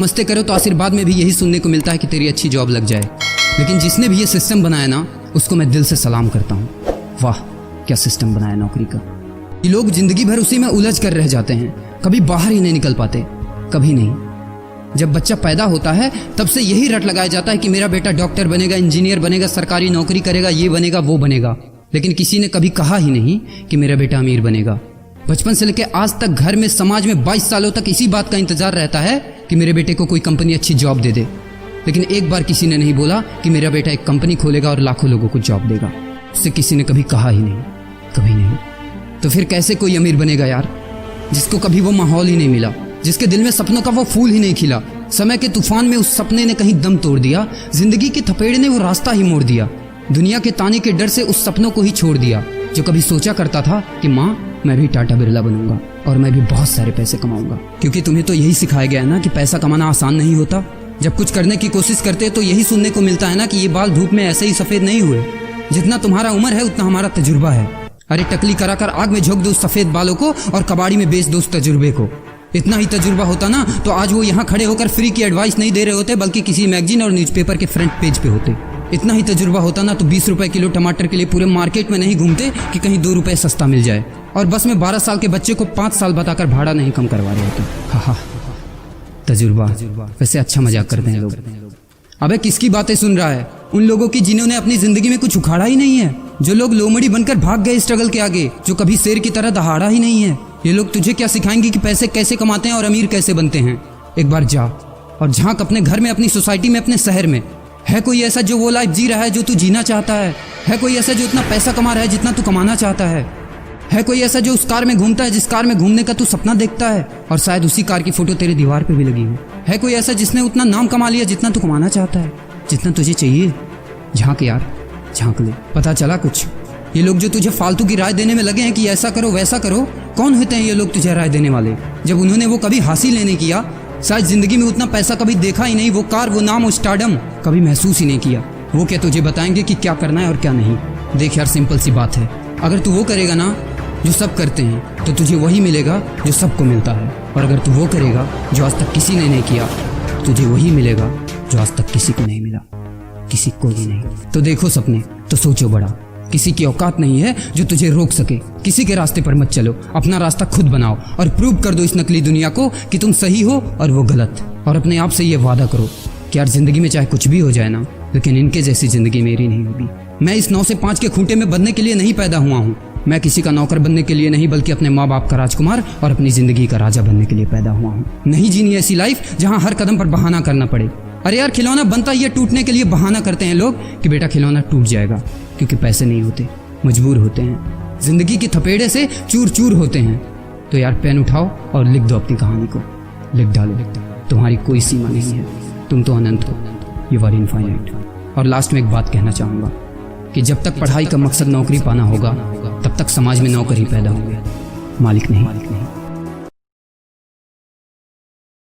मस्ते करो तो आशीर्वाद में भी यही सुनने को मिलता है कि तेरी अच्छी जॉब लग जाए। लेकिन जिसने भी ये सिस्टम बनाया ना, उसको मैं दिल से सलाम करता हूँ। वाह क्या सिस्टम बनाया नौकरी का। ये लोग जिंदगी भर उसी में उलझ कर रह जाते हैं, कभी बाहर ही नहीं निकल पाते, कभी नहीं। जब बच्चा पैदा होता है तब से यही रट लगाया जाता है कि मेरा बेटा डॉक्टर बनेगा, इंजीनियर बनेगा, सरकारी नौकरी करेगा, ये बनेगा वो बनेगा। लेकिन किसी ने कभी कहा ही नहीं कि मेरा बेटा अमीर बनेगा। बचपन से लेकर आज तक घर में, समाज में 22 सालों तक इसी बात का इंतजार रहता है कि मेरे बेटे को कोई कंपनी अच्छी जॉब दे दे। लेकिन एक बार किसी ने नहीं बोला कि मेरा बेटा एक कंपनी खोलेगा और लाखों लोगों को जॉब देगा। उससे किसी ने कभी कहा ही नहीं, कभी नहीं। तो फिर कैसे कोई अमीर बनेगा यार, जिसको कभी वो माहौल ही नहीं मिला, जिसके दिल में सपनों का वो फूल ही नहीं खिला। समय के तूफान में उस सपने ने कहीं दम तोड़ दिया, जिंदगी के थपेड़े ने वो रास्ता ही मोड़ दिया, दुनिया के ताने के डर से उस सपनों को ही छोड़ दिया। जो कभी सोचा करता था कि माँ मैं भी टाटा बिरला बनूंगा और मैं भी बहुत सारे पैसे कमाऊंगा। क्योंकि तुम्हें तो यही सिखाया गया है ना कि पैसा कमाना आसान नहीं होता। जब कुछ करने की कोशिश करते तो यही सुनने को मिलता है ना कि ये बाल धूप में ऐसे ही सफेद नहीं हुए। जितना तुम्हारा उम्र है उतना हमारा तजुर्बा है। अरे टकली कराकर आग में झोंक दो उस सफेद बालों को और कबाड़ी में बेच दो उस तजुर्बे को। इतना ही तजुर्बा होता ना तो आज वो यहाँ खड़े होकर फ्री की एडवाइस नहीं दे रहे होते, बल्कि किसी मैगजीन और न्यूज़पेपर के फ्रंट पेज पे होते। इतना ही तजुर्बा होता ना तो 20 रुपए किलो टमाटर के लिए पूरे मार्केट में नहीं घूमते कि कहीं 2 रुपए सस्ता मिल जाए। और बस में 12 साल के बच्चे को 5 साल बताकर भाड़ा नहीं कम करवा रहे होते। हा तजुर्बा। वैसे अच्छा मजाक करते हैं लोग। अबे किसकी बातें सुन रहा है? उन लोगों की जिन्होंने अपनी जिंदगी में कुछ उखाड़ा ही नहीं है, जो लोग लोमड़ी बनकर भाग गए स्ट्रगल के आगे, जो कभी शेर की तरह दहाड़ा ही नहीं है। ये लोग तुझे क्या सिखाएंगे कि पैसे कैसे कमाते हैं और अमीर कैसे बनते हैं। एक बार जा और झांक अपने घर में, अपनी सोसाइटी में, अपने शहर में। है कोई ऐसा जो वो लाइफ जी रहा है जो तू जीना चाहता है? है कोई ऐसा जो इतना पैसा कमा रहा है जितना तू कमाना चाहता है? है कोई ऐसा जो उस कार में घूमता है जिस कार में घूमने का तू सपना देखता है और शायद उसी कार की फोटो तेरे दीवार पे भी लगी हो? है कोई ऐसा जिसने उतना नाम कमा लिया जितना तू कमाना चाहता है, जितना तुझे चाहिए? झांक यार, झांक ले, पता चला कुछ। ये लोग जो तुझे फालतू की राय देने में लगे हैं कि ऐसा करो वैसा करो, कौन होते हैं ये लोग तुझे राय देने वाले? जब उन्होंने वो कभी हासिल नहीं किया, शायद जिंदगी में उतना पैसा कभी देखा ही नहीं, वो कार, वो नाम, वो स्टारडम कभी महसूस ही नहीं किया, वो क्या तुझे बताएंगे कि क्या करना है और क्या नहीं? देख यार, सिंपल सी बात है, अगर तू वो करेगा ना जो सब करते हैं तो तुझे वही मिलेगा जो सबको मिलता है। और अगर तू वो करेगा जो आज तक किसी ने नहीं किया, तुझे वही मिलेगा जो आज तक किसी को नहीं मिला, किसी को भी नहीं। तो देखो सपने तो सोचो बड़ा, किसी की औकात नहीं है जो तुझे रोक सके। किसी के रास्ते पर मत चलो, अपना रास्ता खुद बनाओ और प्रूव कर दो इस नकली दुनिया को कि तुम सही हो और वो गलत। और अपने आप से ये वादा करो कि यार जिंदगी में चाहे कुछ भी हो जाए ना, लेकिन इनके जैसी जिंदगी मेरी नहीं होगी। मैं इस 9 से 5 के खूंटे में बंधने के लिए नहीं पैदा हुआ हूँ। मैं किसी का नौकर बनने के लिए नहीं, बल्कि अपने माँ बाप का राजकुमार और अपनी जिंदगी का राजा बनने के लिए पैदा हुआ हूँ। नहीं जीनी ऐसी लाइफ जहाँ हर कदम पर बहाना करना पड़े। अरे यार, खिलौना बनता ये टूटने के लिए बहाना करते हैं लोग कि बेटा खिलौना टूट जाएगा, क्योंकि पैसे नहीं होते, मजबूर होते हैं, जिंदगी के थपेड़े से चूर चूर होते हैं। तो यार पेन उठाओ और लिख दो अपनी कहानी को, लिख डालो। तुम्हारी कोई सीमा नहीं है, तुम तो अनंत हो, यू आर इनफाइनाइट। और लास्ट में एक बात कहना चाहूँगा कि जब तक पढ़ाई का मकसद नौकरी पाना होगा, तब तक समाज में नौकर ही पैदा होंगे, मालिक नहीं।